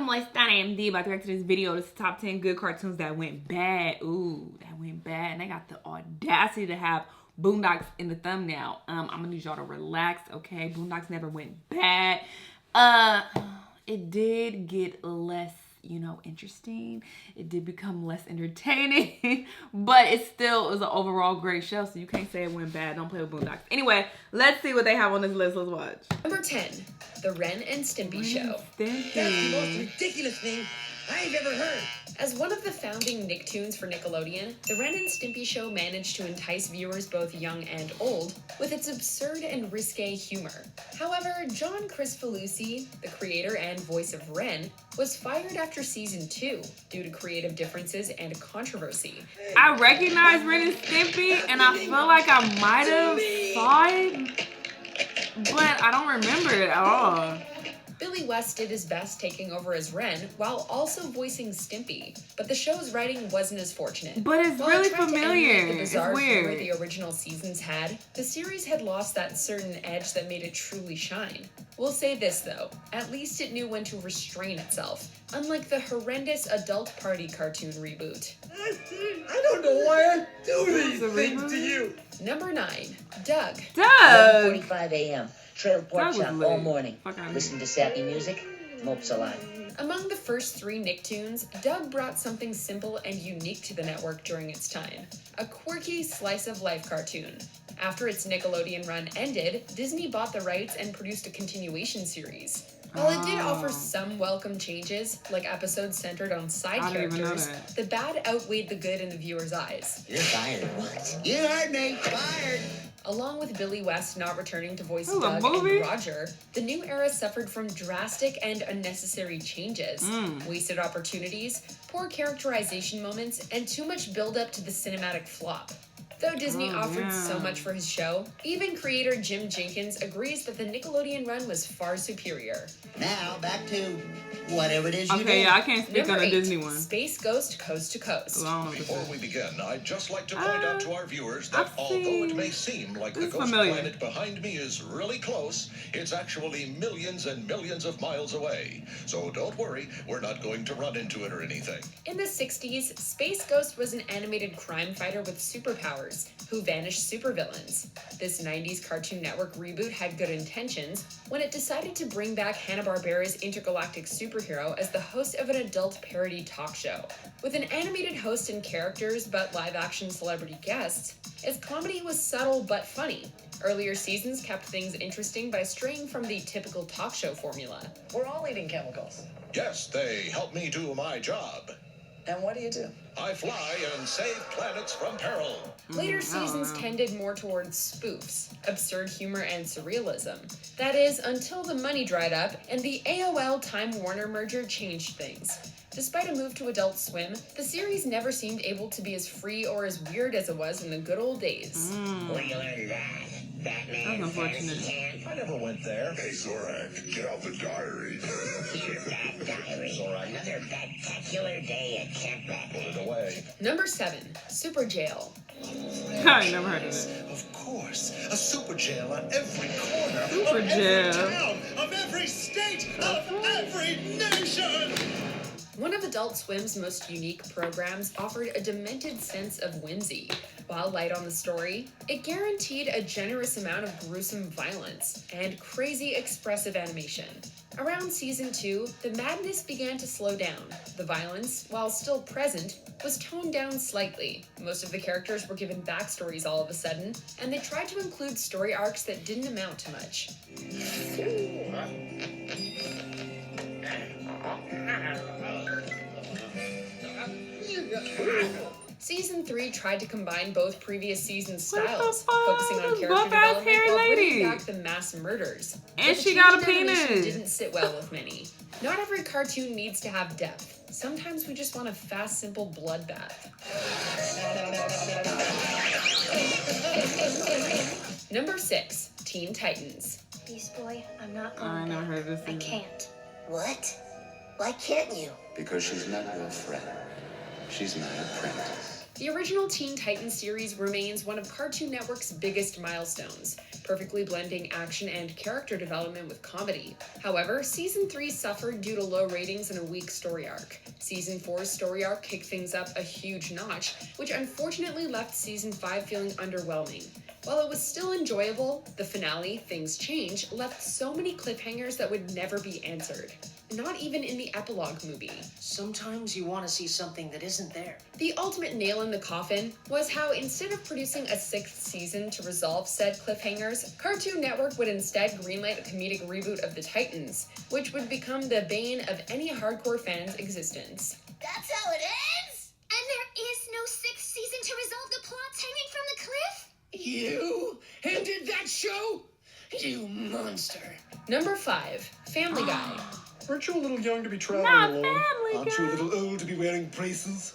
Welcome, let's start AMD about to react to this video. This is top 10 good cartoons that went bad. Ooh, that went bad. And they got the audacity to have Boombox in the thumbnail. I'm gonna need y'all to relax, okay? Boombox never went bad. It did get less, interesting. It did become less entertaining, but it still was an overall great show, so you can't say it went bad. Don't play with Boombox. Anyway, let's see what they have on this list. Let's watch. Number 10, The Ren and Stimpy Show. That's the most ridiculous thing I've ever heard. As one of the founding Nicktoons for Nickelodeon, The Ren and Stimpy Show managed to entice viewers both young and old with its absurd and risque humor. However, John Cristofalusi, the creator and voice of Ren, was fired after season 2 due to creative differences and controversy. I recognize Ren and Stimpy, and I feel like I might have saw it, but I don't remember it at all. Billy West did his best taking over as Ren while also voicing Stimpy, but the show's writing wasn't as fortunate. But it's really familiar. The bizarre it's weird. humor the original seasons had, the series had lost that certain edge that made it truly shine. We'll say this though, at least it knew when to restrain itself, unlike the horrendous adult party cartoon reboot. I don't know why I do these things to you. Number 9, Doug. 1:45 a.m. Trailed pork chop all late. morning. Listen to sappy music. Mopes a lot. Among the first 3 Nicktoons, Doug brought something simple and unique to the network during its time. A quirky slice-of-life cartoon. After its Nickelodeon run ended, Disney bought the rights and produced a continuation series. While it did offer some welcome changes, like episodes centered on side characters, the bad outweighed the good in the viewer's eyes. You're fired. What? You heard me. Fired. Along with Billy West not returning to voice Doug and Roger, the new era suffered from drastic and unnecessary changes, wasted opportunities, poor characterization moments, and too much build-up to the cinematic flop. Though Disney offered so much for his show, even creator Jim Jenkins agrees that the Nickelodeon run was far superior. Now, back to whatever it is you do. Okay, yeah, I can't speak on a Disney one. Space Ghost Coast to Coast. Before we begin, I'd just like to point out to our viewers that although it may seem like the ghost planet behind me is really close, it's actually millions and millions of miles away. So don't worry, we're not going to run into it or anything. In the 60s, Space Ghost was an animated crime fighter with superpowers who vanished supervillains. This 90s Cartoon Network reboot had good intentions when it decided to bring back Hanna-Barbera's intergalactic superhero as the host of an adult parody talk show. With an animated host and characters but live-action celebrity guests, its comedy was subtle but funny. Earlier seasons kept things interesting by straying from the typical talk show formula. We're all eating chemicals. Yes, they help me do my job. And what do you do? I fly and save planets from peril. Later seasons tended more towards spoofs, absurd humor, and surrealism. That is, until the money dried up and the AOL-Time Warner merger changed things. Despite a move to Adult Swim, the series never seemed able to be as free or as weird as it was in the good old days. We learned that. That's unfortunate. I never went there. Hey, Zorak, get out the diary. Dear Bad Diary. Zorak. Another spectacular day at Camp Put it away. Number 7, Superjail. I never heard of it. Of course, a Superjail on every corner Superjail. of every town, of every state, of every nation. One of Adult Swim's most unique programs offered a demented sense of whimsy. While light on the story, it guaranteed a generous amount of gruesome violence and crazy expressive animation. Around season 2, the madness began to slow down. The violence, while still present, was toned down slightly. Most of the characters were given backstories all of a sudden, and they tried to include story arcs that didn't amount to much. Season 3 tried to combine both previous seasons' styles, focusing on character development while bringing back the mass murders. And But she the got a change in animation penis. didn't sit well with many. Not every cartoon needs to have depth. Sometimes we just want a fast, simple bloodbath. Number 6, Teen Titans. Beast Boy, I'm not I going never back. heard of this I either. can't. What? Why can't you? Because she's not your friend. She's my apprentice. The original Teen Titans series remains one of Cartoon Network's biggest milestones, perfectly blending action and character development with comedy. However, Season 3 suffered due to low ratings and a weak story arc. Season 4's story arc kicked things up a huge notch, which unfortunately left Season 5 feeling underwhelming. While it was still enjoyable, the finale, Things Change, left so many cliffhangers that would never be answered. Not even in the epilogue movie. Sometimes you want to see something that isn't there. The ultimate nail in the coffin was how instead of producing a 6th season to resolve said cliffhangers, Cartoon Network would instead greenlight a comedic reboot of the Titans, which would become the bane of any hardcore fan's existence. That's how it ends? And there is no 6th season to resolve the plots hanging from the cliff? You ended that show? You monster. Number 5, Family Guy. Aren't you a little young to be traveling Not alone? Family Aren't you a Guy. little old to be wearing braces?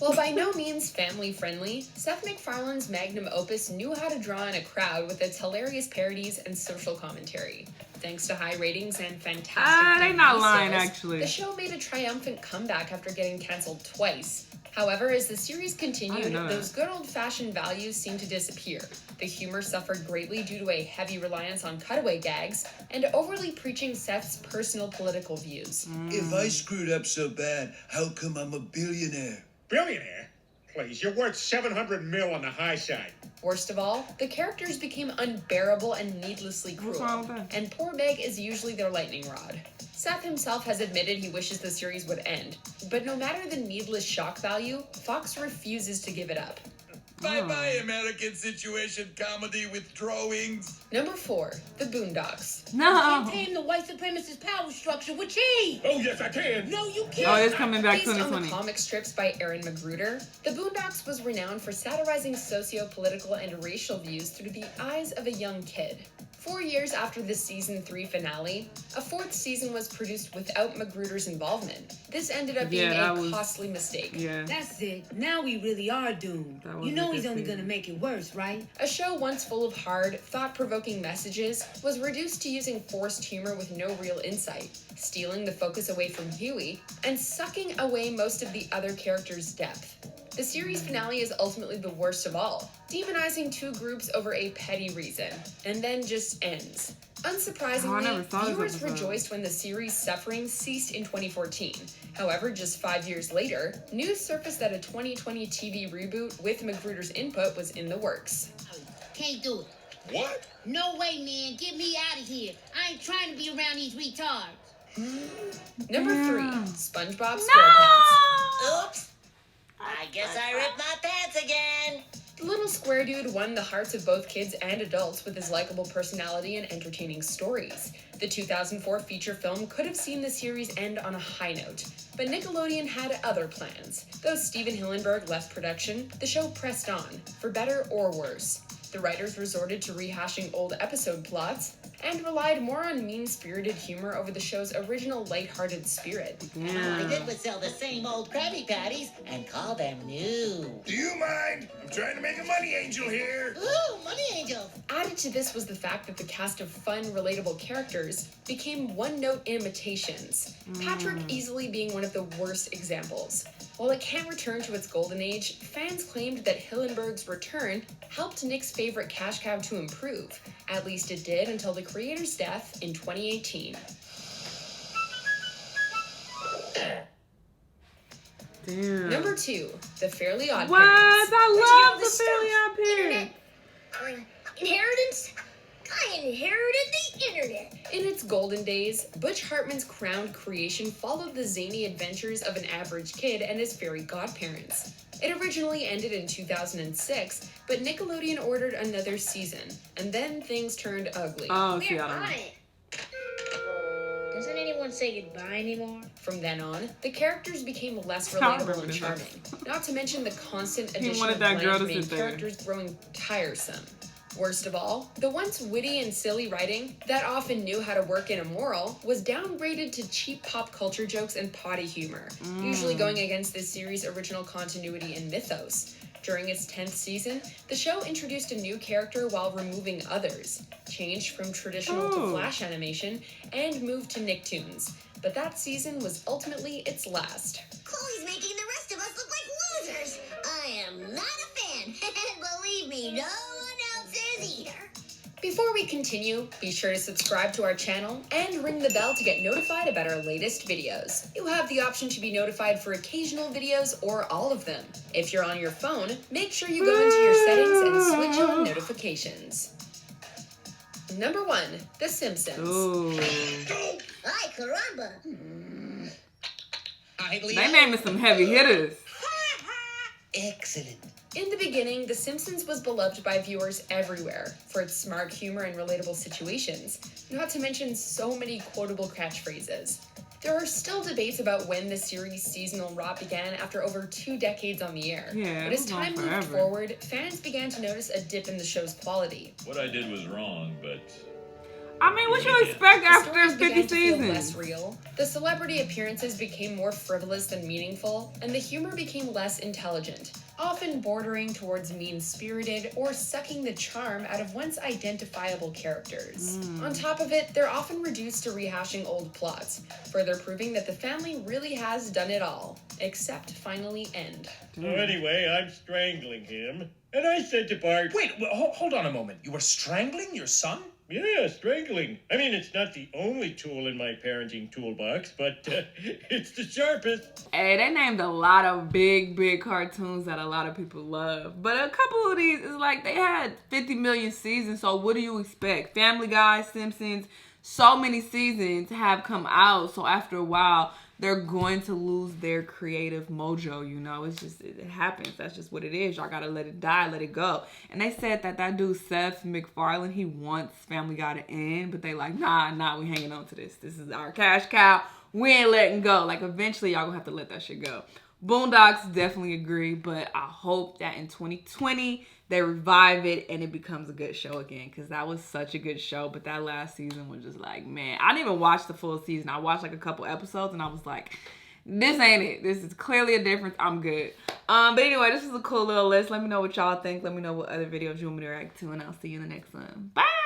While by no means family-friendly, Seth MacFarlane's magnum opus knew how to draw in a crowd with its hilarious parodies and social commentary. Thanks to high ratings and fantastic they not DVD lying, sales, actually. the show made a triumphant comeback after getting canceled twice. However, as the series continued, those good old-fashioned values seemed to disappear. The humor suffered greatly due to a heavy reliance on cutaway gags and overly preaching Seth's personal political views. If I screwed up so bad, how come I'm a billionaire? Billionaire? Please, you're worth 700 mil on the high side. Worst of all, the characters became unbearable and needlessly What's cruel, wrong with that? and poor Meg is usually their lightning rod. Seth himself has admitted he wishes the series would end, but no matter the needless shock value, Fox refuses to give it up. Bye-bye, American situation comedy with drawings. Number 4, The Boondocks. No. Tame the white supremacist power structure with cheese! Oh, yes, I can. No, you can't! Oh, it's coming back Based on the 2020. comic strips by Aaron Magruder, The Boondocks was renowned for satirizing socio-political and racial views through the eyes of a young kid. 4 years after the season 3 finale, a 4th season was produced without Magruder's involvement. This ended up being a costly mistake. Yeah. That's it. Now we really are doomed. You know he's only gonna make it worse, right? A show once full of hard, thought-provoking messages was reduced to using forced humor with no real insight, stealing the focus away from Huey, and sucking away most of the other characters' depth. The series finale is ultimately the worst of all, demonizing 2 groups over a petty reason, and then just ends. Unsurprisingly, viewers rejoiced when the series' suffering ceased in 2014. However, just 5 years later, news surfaced that a 2020 TV reboot with Magruder's input was in the works. Can't do it. What? No way, man. Get me out of here. I ain't trying to be around these retards. Number 3, SpongeBob SquarePants. Oops. I guess I ripped my pants again. The little square dude won the hearts of both kids and adults with his likable personality and entertaining stories. The 2004 feature film could have seen the series end on a high note, but Nickelodeon had other plans. Though Steven Hillenburg left production, the show pressed on, for better or worse. The writers resorted to rehashing old episode plots and relied more on mean-spirited humor over the show's original lighthearted spirit. All I did was sell the same old Krabby Patties and call them new. Do you mind? I'm trying to make a money angel here. Ooh, money angel. Added to this was the fact that the cast of fun, relatable characters became one-note imitations, Patrick easily being one of the worst examples. While it can't return to its golden age, fans claimed that Hillenburg's return helped Nick's favorite cash cow to improve. At least it did until the creator's death in 2018. Damn. Number 2, The Fairly Odd What? Parents. I love The Fairly Odd Parents. Inheritance? I inherited the internet. In its golden days, Butch Hartman's crowned creation followed the zany adventures of an average kid and his fairy godparents. It originally ended in 2006, but Nickelodeon ordered another season, and then things turned ugly. Oh, see, I don't know. Doesn't anyone say goodbye anymore? From then on, the characters became less I don't relatable remember and this charming. Not to mention the constant He addition wanted of that girl bland to main sit there. characters growing tiresome. Worst of all, the once witty and silly writing that often knew how to work in a moral was downgraded to cheap pop culture jokes and potty humor, usually going against this series' original continuity and mythos. During its 10th season, the show introduced a new character while removing others, changed from traditional to flash animation, and moved to Nicktoons. But that season was ultimately its last. Chloe's making the rest of of us look like losers. I am not a fan. Believe me, no one else is either. Before we continue, be sure to subscribe to our channel and ring the bell to get notified about our latest videos. You have the option to be notified for occasional videos or all of them. If you're on your phone, make sure you go into your settings and switch on notifications. Number 1, The Simpsons. Ooh. Ay, caramba. They naming some heavy hitters. Excellent. In the beginning, The Simpsons was beloved by viewers everywhere for its smart humor and relatable situations, not to mention so many quotable catchphrases. There are still debates about when the series' seasonal rot began after over 2 decades on the air. Yeah, but as time moved forward, fans began to notice a dip in the show's quality. What I did was wrong, but... I mean, what you expect after The stories 50 began to feel seasons? less real. The celebrity appearances became more frivolous than meaningful, and the humor became less intelligent, often bordering towards mean-spirited or sucking the charm out of once identifiable characters. On top of it, they're often reduced to rehashing old plots, further proving that the family really has done it all, except finally end. So anyway, I'm strangling him, and I said to Bart... Wait, hold on a moment. You were strangling your son? Yeah, strangling. I mean, it's not the only tool in my parenting toolbox, but it's the sharpest. Hey, they named a lot of big cartoons that a lot of people love. But a couple of these, is like they had 50 million seasons, so what do you expect? Family Guy, Simpsons, so many seasons have come out, so after a while, they're going to lose their creative mojo, you know? It's just, it happens. That's just what it is. Y'all gotta let it die, let it go. And they said that dude, Seth MacFarlane, he wants Family Guy to end, but they like, nah, we hanging on to this. This is our cash cow. We ain't letting go. Like, eventually, y'all gonna have to let that shit go. Boombox, definitely agree, but I hope that in 2020, they revive it and it becomes a good show again, because that was such a good show. But that last season was just like, man, I didn't even watch the full season. I watched like a couple episodes and I was like, this ain't it. This is clearly a difference. I'm good. But anyway, this is a cool little list. Let me know what y'all think. Let me know what other videos you want me to react to, and I'll see you in the next one. Bye.